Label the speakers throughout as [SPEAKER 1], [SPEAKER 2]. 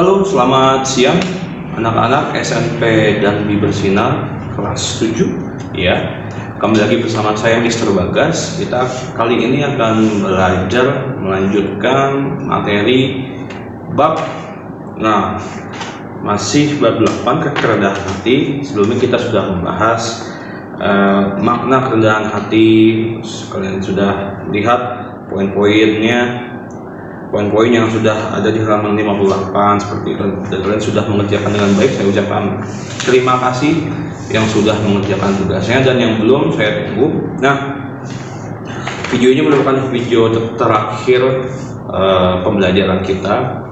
[SPEAKER 1] Halo, selamat siang anak-anak SMP dan Bersinar kelas 7 ya. Kembali lagi bersama saya Mr. Bagas. Kita kali ini akan belajar melanjutkan materi bab masih bab 8 kerendahan hati. Sebelumnya kita sudah membahas makna kerendahan hati. Kalian sudah lihat poin-poinnya, poin-poin yang sudah ada di halaman 58 seperti itu, dan kalian sudah mengerjakan dengan baik. Saya ucapkan terima kasih yang sudah mengerjakan tugasnya, dan yang belum saya tunggu. Nah, video ini merupakan video terakhir pembelajaran kita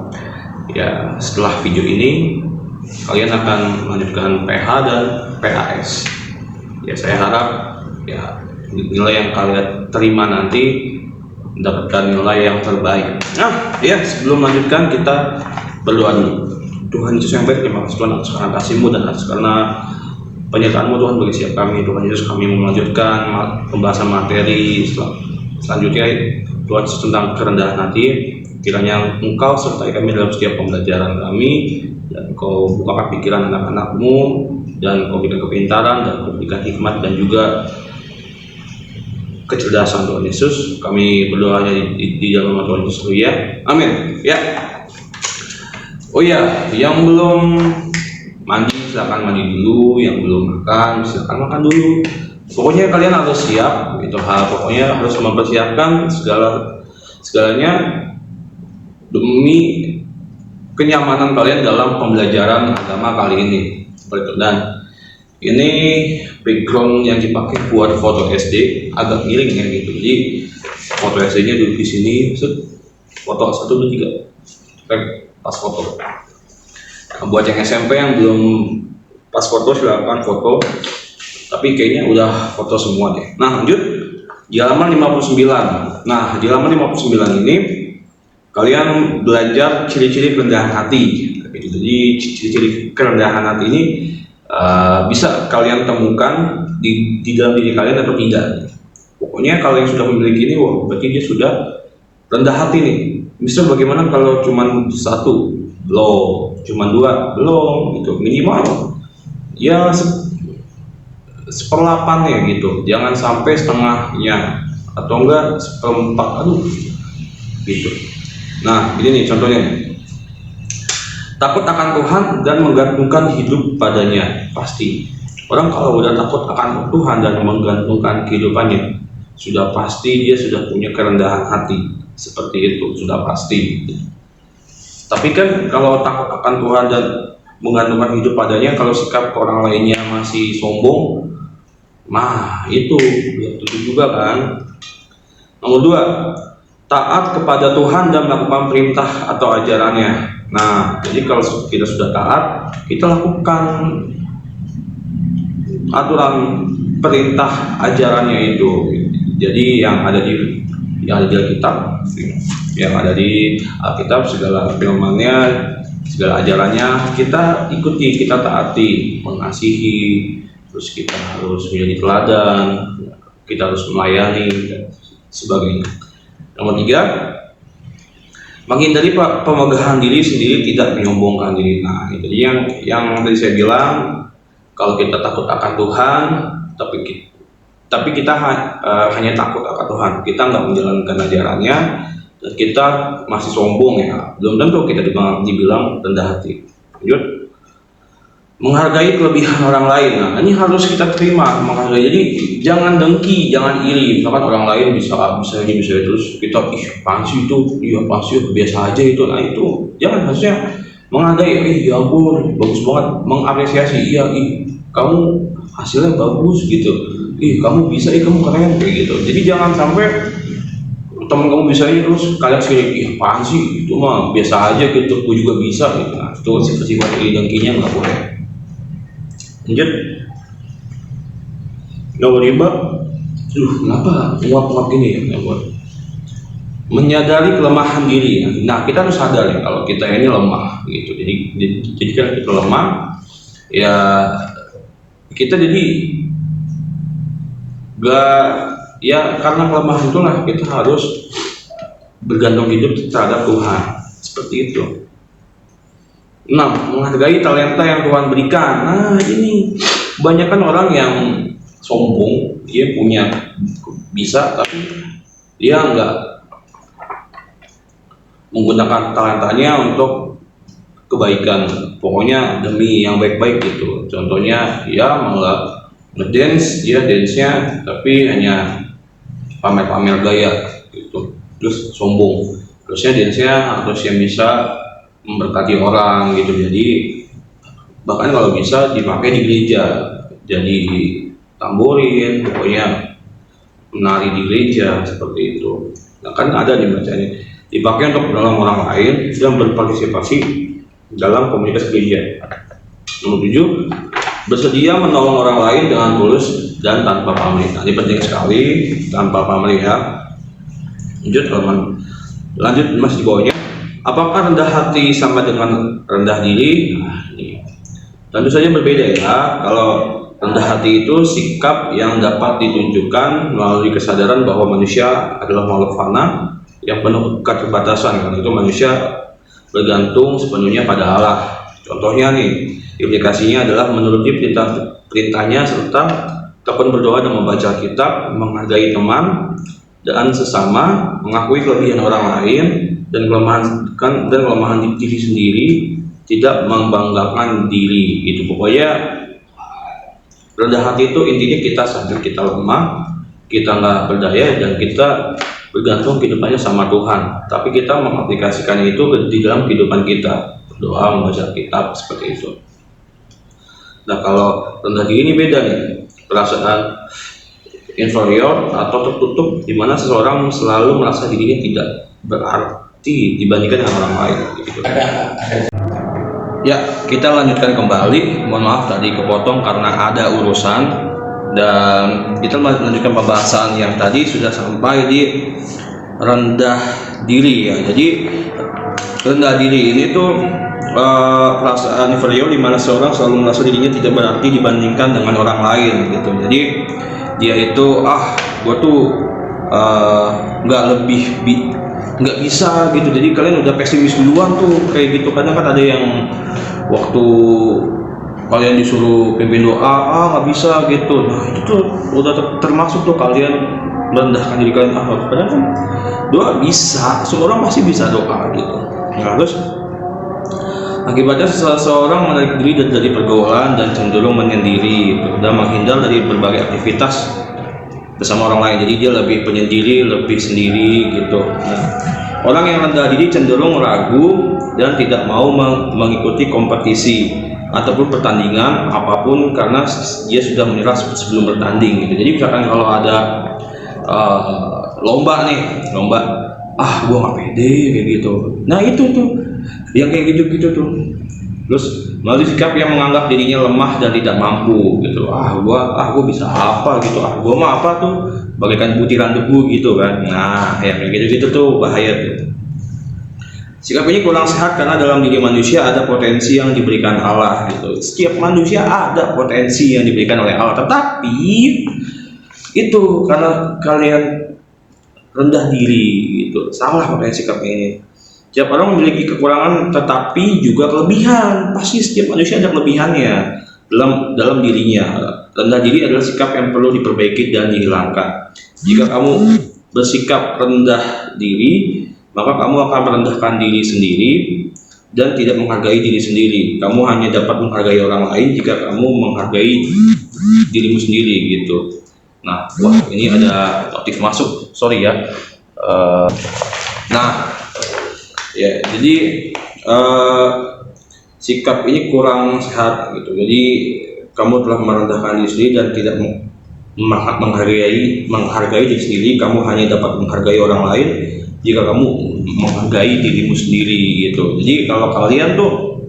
[SPEAKER 1] ya. Setelah video ini kalian akan melanjutkan PH dan PAS ya. Saya harap ya nilai yang kalian terima nanti mendapatkan nilai yang terbaik. Nah ya, sebelum melanjutkan kita berdoa dulu. Tuhan Yesus yang baik, terima kasih Tuhan atas karena kasih-Mu dan atas karena penyertaan-Mu Tuhan bagi setiap kami. Tuhan Yesus, kami melanjutkan pembahasan materi selanjutnya Tuhan Yesus tentang kerendahan hati. Kiranya Engkau sertai kami dalam setiap pembelajaran kami, dan Engkau bukakan pikiran anak-anak-Mu, dan Engkau berikan kepintaran, dan Engkau berikan hikmat dan juga kecerdasan Tuhan Yesus. Kami berdoanya di dalam nama Tuhan Yesus ya. Amin ya. Oh ya, yang belum mandi silakan mandi dulu, yang belum makan silakan makan dulu. Pokoknya kalian harus siap, itu hal pokoknya harus mempersiapkan segalanya demi kenyamanan kalian dalam pembelajaran agama kali ini. Dan ini background yang dipakai buat foto SD agak miring ya gitu. Jadi foto SD-nya duduk di sini, foto 1, 2, 3, pas foto. Nah, buat yang SMP yang belum pas foto silakan foto, tapi kayaknya udah foto semua deh. Nah lanjut di halaman 59. Nah di halaman 59 ini kalian belajar ciri-ciri kerendahan hati. Jadi ciri-ciri kerendahan hati ini bisa kalian temukan di dalam diri kalian atau tidak. Pokoknya kalau yang sudah memiliki ini, wah berarti dia sudah rendah hati nih. Misal bagaimana kalau cuma 1? Belum. Cuma 2? Belum. Gitu. Minimal ya seperlapannya gitu. Jangan sampai setengahnya atau enggak seperempat. Gitu. Nah ini nih contohnya nih. Takut akan Tuhan dan menggantungkan hidup padanya. Pasti orang kalau udah takut akan Tuhan dan menggantungkan kehidupannya, sudah pasti dia sudah punya kerendahan hati. Seperti itu, sudah pasti. Tapi kan kalau takut akan Tuhan dan menggantungkan hidup padanya, kalau sikap orang lainnya masih sombong, itu juga kan. Nomor 2, taat kepada Tuhan dan melakukan perintah atau ajarannya. Nah, jadi kalau kita sudah taat, kita lakukan aturan perintah ajarannya itu. Jadi yang ada di Alkitab, yang ada di Alkitab, segala firman-Nya, segala ajarannya kita ikuti, kita taati, mengasihi, terus kita harus menjadi teladan, kita harus melayani dan sebagainya. Nomor 3, menghindari pemegahan diri sendiri, tidak menyombongkan diri. Nah, jadi yang tadi saya bilang, kalau kita takut akan Tuhan, tapi kita hanya takut akan Tuhan, kita nggak menjalankan ajarannya, dan kita masih sombong ya, belum tentu kita dibilang rendah hati. Lanjut, menghargai kelebihan orang lain. Nah, ini harus kita terima, menghargai. Jadi jangan dengki, jangan iri. Misalkan orang lain bisa terus kita pansi itu, biasa aja itu. Nah itu jangan, harusnya menghargai. Ya ampun, bagus banget, mengapresiasi. Kamu hasilnya bagus gitu. Kamu bisa, kamu keren kayak gitu. Jadi jangan sampai teman kamu bisa terus kalian sendiri, pansi itu mah biasa aja gitu, aku juga bisa gitu. Nah, itu sifat-sifat iri dengkinya nggak boleh. Lanjut, nomor 5, kenapa nguap-nguap gini ya? Menyadari kelemahan diri. Nah, kita harus sadar ya kalau kita ini lemah gitu. Jadi kan kita lemah, ya kita jadi karena kelemahan itulah kita harus bergantung hidup terhadap Tuhan. Seperti itu. Menghargai talenta yang Tuhan berikan. Nah, ini kebanyakan orang yang sombong, dia punya bisa tapi dia nggak menggunakan talentanya untuk kebaikan, pokoknya demi yang baik-baik gitu. Contohnya ya malah ngedance, dia dance-nya tapi hanya pamer-pamer gaya gitu, terus sombong. Terusnya dance-nya harus yang bisa memberkati orang gitu. Jadi bahkan kalau bisa dipakai di gereja, jadi tamborin, pokoknya menari di gereja seperti itu. Nah, kan ada nih bacanya, dipakai untuk menolong orang lain dan berpartisipasi dalam komunitas gereja. Nomor 7, bersedia menolong orang lain dengan tulus dan tanpa pamrih. Nah, ini penting sekali, tanpa pamrih ya. Lanjut masih di bawahnya. Apakah rendah hati sama dengan rendah diri? Nah, ini tentu saja berbeda ya. Kalau rendah hati itu sikap yang dapat ditunjukkan melalui kesadaran bahwa manusia adalah makhluk fana yang penuh keterbatasan. Karena itu manusia bergantung sepenuhnya pada Allah. Contohnya nih, implikasinya adalah menuruti perintahnya serta tekun berdoa dan membaca kitab, menghargai teman dan sesama, mengakui kelebihan orang lain dan kelemahan diri sendiri, tidak membanggakan diri. Itu pokoknya rendah hati itu intinya kita sadar kita lemah, kita nggak berdaya dan kita bergantung kehidupannya sama Tuhan. Tapi kita mengaplikasikan itu di dalam kehidupan kita, berdoa, membaca kitab seperti itu. Nah, kalau rendah diri ini beda nih, perasaan inferior atau tertutup, di mana seseorang selalu merasa dirinya tidak berarti dibandingkan dengan orang lain. Gitu. Ya, kita lanjutkan kembali. Mohon maaf tadi kepotong karena ada urusan, dan kita lanjutkan pembahasan yang tadi sudah sampai di rendah diri ya. Jadi rendah diri ini tuh perasaan inferior di mana seorang selalu merasa dirinya tidak berarti dibandingkan dengan orang lain gitu. Jadi dia itu gue tuh nggak bisa gitu. Jadi kalian udah pesimis duluan tuh kayak gitu. Kadang kan ada yang waktu kalian disuruh pimpin doa nggak bisa gitu. Nah, itu tuh udah termasuk tuh kalian merendahkan diri kalian. Padahal kan doa bisa, semua orang pasti bisa doa gitu. Nah, terus akibatnya seseorang menarik diri dari pergaulan dan cenderung menyendiri gitu, dan menghindar dari berbagai aktivitas bersama orang lain. Jadi dia lebih penyendiri, lebih sendiri gitu. Nah, orang yang rendah diri cenderung ragu dan tidak mau mengikuti kompetisi ataupun pertandingan apapun karena dia sudah menyerah sebelum bertanding gitu. Jadi misalkan kalau ada lomba, gue nggak pede kayak gitu. Nah, itu tuh yang kayak gitu tuh. Terus melalui sikap yang menganggap dirinya lemah dan tidak mampu gitu. Gua bisa apa gitu. Gua mah apa tuh, bagaikan butiran debu gitu kan. Nah, yang kayak gitu tuh bahaya tuh. Sikap ini kurang sehat karena dalam diri manusia ada potensi yang diberikan Allah gitu. Setiap manusia ada potensi yang diberikan oleh Allah, tetapi itu karena kalian rendah diri gitu, salah pakai sikap ini. Setiap orang memiliki kekurangan tetapi juga kelebihan. Pasti setiap manusia ada kelebihannya dalam dirinya. Rendah diri adalah sikap yang perlu diperbaiki dan dihilangkan. Jika kamu bersikap rendah diri, maka kamu akan merendahkan diri sendiri dan tidak menghargai diri sendiri. Kamu hanya dapat menghargai orang lain jika kamu menghargai dirimu sendiri gitu. Nah, ini ada notif masuk, sorry ya. Ya, jadi sikap ini kurang sehat gitu. Jadi kamu telah merendahkan diri sendiri dan tidak menghargai diri sendiri. Kamu hanya dapat menghargai orang lain jika kamu menghargai dirimu sendiri gitu. Jadi kalau kalian tuh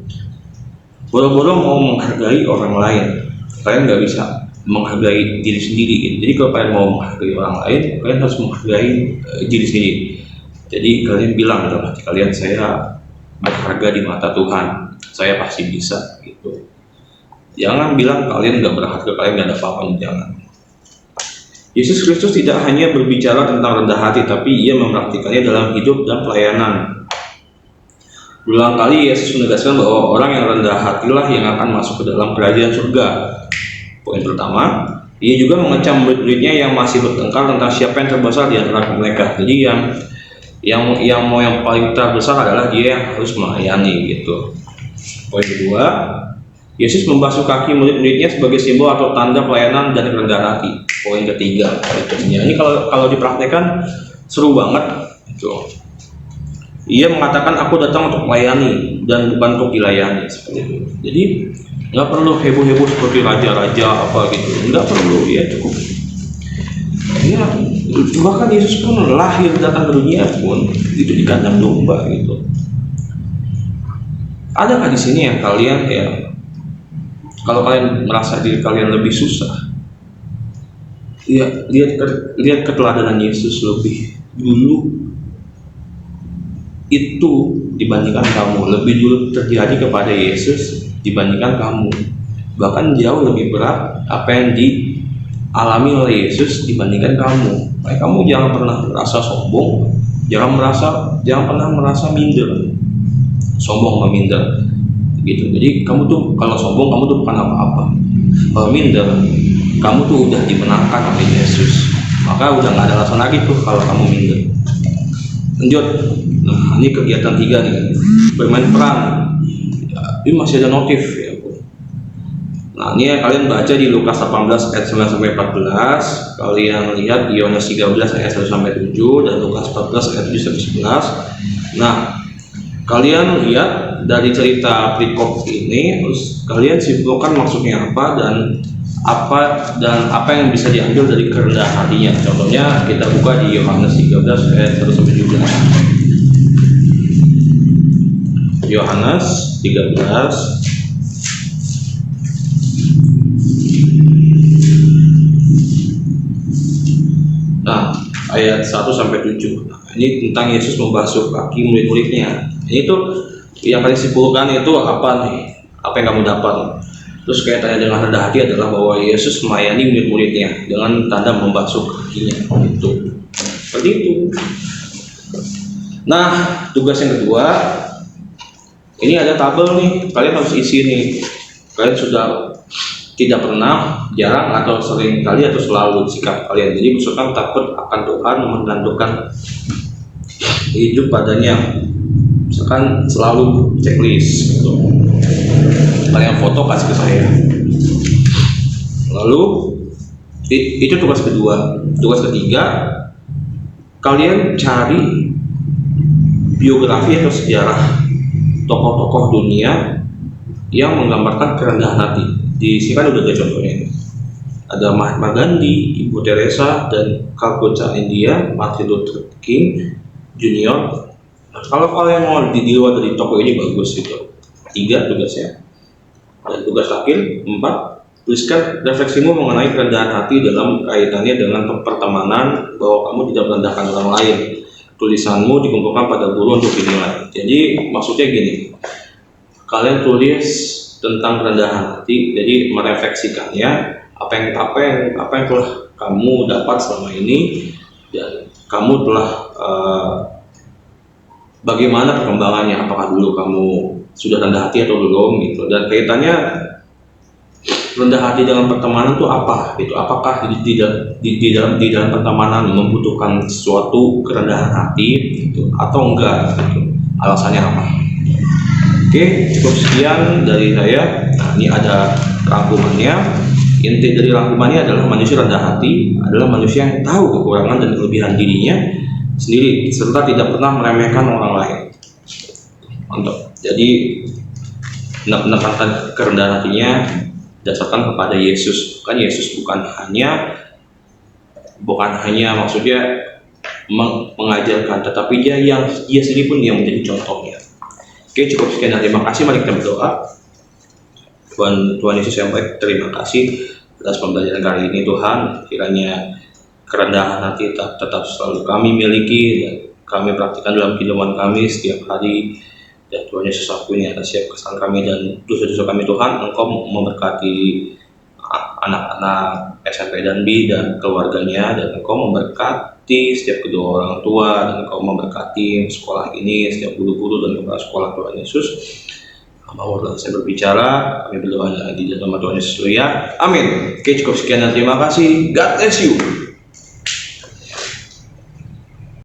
[SPEAKER 1] boro-boro mau menghargai orang lain, kalian nggak bisa menghargai diri sendiri gitu. Jadi kalau kalian mau menghargai orang lain, kalian harus menghargai diri sendiri. Jadi kalian bilang dalam hati kalian, saya berharga di mata Tuhan, saya pasti bisa gitu. Jangan bilang kalian nggak berharga, kalian nggak ada apa-apa, jangan. Yesus Kristus tidak hanya berbicara tentang rendah hati, tapi ia mempraktikannya dalam hidup dan pelayanan. Berulang kali Yesus menegaskan bahwa orang yang rendah hatilah yang akan masuk ke dalam kerajaan surga. Poin pertama, ia juga mengecam murid-muridnya yang masih bertengkar tentang siapa yang terbesar di antara mereka. Jadi yang paling terbesar adalah dia yang harus melayani gitu. Poin kedua, Yesus membasuh kaki murid-muridnya sebagai simbol atau tanda pelayanan dan kerendahan hati. Poin ketiga, ini kalau dipraktekkan seru banget. Gitu. Ia mengatakan aku datang untuk melayani dan bukan untuk dilayani seperti itu. Jadi nggak perlu heboh-heboh seperti raja-raja apa gitu, nggak perlu, ya cukup. Ya, bahkan Yesus pun lahir datang ke dunia pun itu di kandang domba gitu. Ada nggak di sini yang kalian kalau kalian merasa diri kalian lebih susah, ya lihat keteladanan Yesus lebih dulu itu dibandingkan kamu, lebih dulu terjadi kepada Yesus dibandingkan kamu, bahkan jauh lebih berat apa yang dialami oleh Yesus dibandingkan kamu. Kamu jangan pernah merasa sombong, jangan pernah merasa minder, sombong meminder gitu. Jadi kamu tuh kalau sombong kamu tuh bukan apa-apa, kalau minder kamu tuh udah dimenangkan oleh Yesus, maka udah nggak ada alasan lagi tuh kalau kamu minder. Lanjut. Nah, ini kegiatan 3 nih, bermain peran. Ya, ini masih ada notif ya. Nah, ini kalian baca di Lukas 18 ayat 9 sampai 14, kalian lihat di Yohanes 13 ayat 1 sampai 7 dan Lukas 14 ayat 7 sampai 11. Nah, kalian lihat dari cerita perikop ini, terus kalian simpulkan maksudnya apa dan apa yang bisa diambil dari kerendahan hatinya. Contohnya kita buka di Yohanes 13 ayat 1 sampai 17. Yohanes 13 ayat 1 sampai 7. Nah, ini tentang Yesus membasuh kaki murid-muridnya. Ini tuh yang kalian simpulkan itu apa nih? Apa yang kamu dapat? Terus kaitannya dengan rendah hati adalah bahwa Yesus melayani murid-muridnya dengan tanda membasuh kakinya. Itu seperti itu. Nah, tugas yang kedua, ini ada tabel nih, kalian harus isi nih. Kalian sudah tidak pernah, jarang, atau sering kali atau selalu sikap kalian. Jadi misalkan takut akan Tuhan, menggantungkan hidup padanya, misalkan selalu checklist gitu. Kalian foto kasih ke saya. Lalu itu tugas kedua. Tugas ketiga, kalian cari biografi atau sejarah tokoh-tokoh dunia yang menggambarkan kerendahan hati. Di sini kan udah ada contohnya. Ada Mahatma Gandhi, Ibu Teresa, dan Calcutta India, Martin Luther King Junior. Nah, kalau kalian mau di luar dari tokoh ini bagus gitu. 3 tugasnya. Dan tugas akhir 4, tuliskan refleksimu mengenai kerendahan hati dalam kaitannya dengan pertemanan, bahwa kamu tidak merendahkan orang lain. Tulisanmu dikumpulkan pada guru untuk dinilai. Jadi maksudnya gini, kalian tulis tentang kerendahan hati, jadi merefleksikannya apa yang telah kamu dapat selama ini, dan kamu telah bagaimana perkembangannya, apakah dulu kamu sudah rendah hati atau belum gitu, dan kaitannya rendah hati dengan pertemanan itu apa gitu, apakah di dalam pertemanan membutuhkan suatu kerendahan hati gitu, atau enggak gitu, alasannya apa. Oke, cukup sekian dari saya. Nah, ini ada rangkumannya. Inti dari rangkumannya adalah manusia rendah hati adalah manusia yang tahu kekurangan dan kelebihan dirinya sendiri, serta tidak pernah meremehkan orang lain. Mantap. Jadi menekankan kerendahan hatinya dasarkan kepada Yesus. Kan Yesus bukan hanya maksudnya mengajarkan, tetapi dia sendiri pun yang menjadi contohnya. Oke, cukup sekian dan terima kasih. Mari kita berdoa. Tuhan Yesus yang baik, terima kasih atas pembelajaran kali ini Tuhan. Kiranya kerendahan hati tetap selalu kami miliki dan kami praktikkan dalam kehidupan kami setiap hari. Dan Tuhan Yesus ampuni atas setiap kesalahan kami dan dosa-dosa kami Tuhan. Engkau memberkati anak-anak SMP dan B dan keluarganya, dan Engkau memberkati memberkati setiap kedua orang tua, dan Engkau memberkati sekolah ini, setiap guru-guru dan kepala sekolah, Tuhan Yesus. Hamba saya berbicara, kami berdoa di dalam nama Tuhan Yesus ya. Amin. Oke, cukup sekian dan terima kasih. God bless you.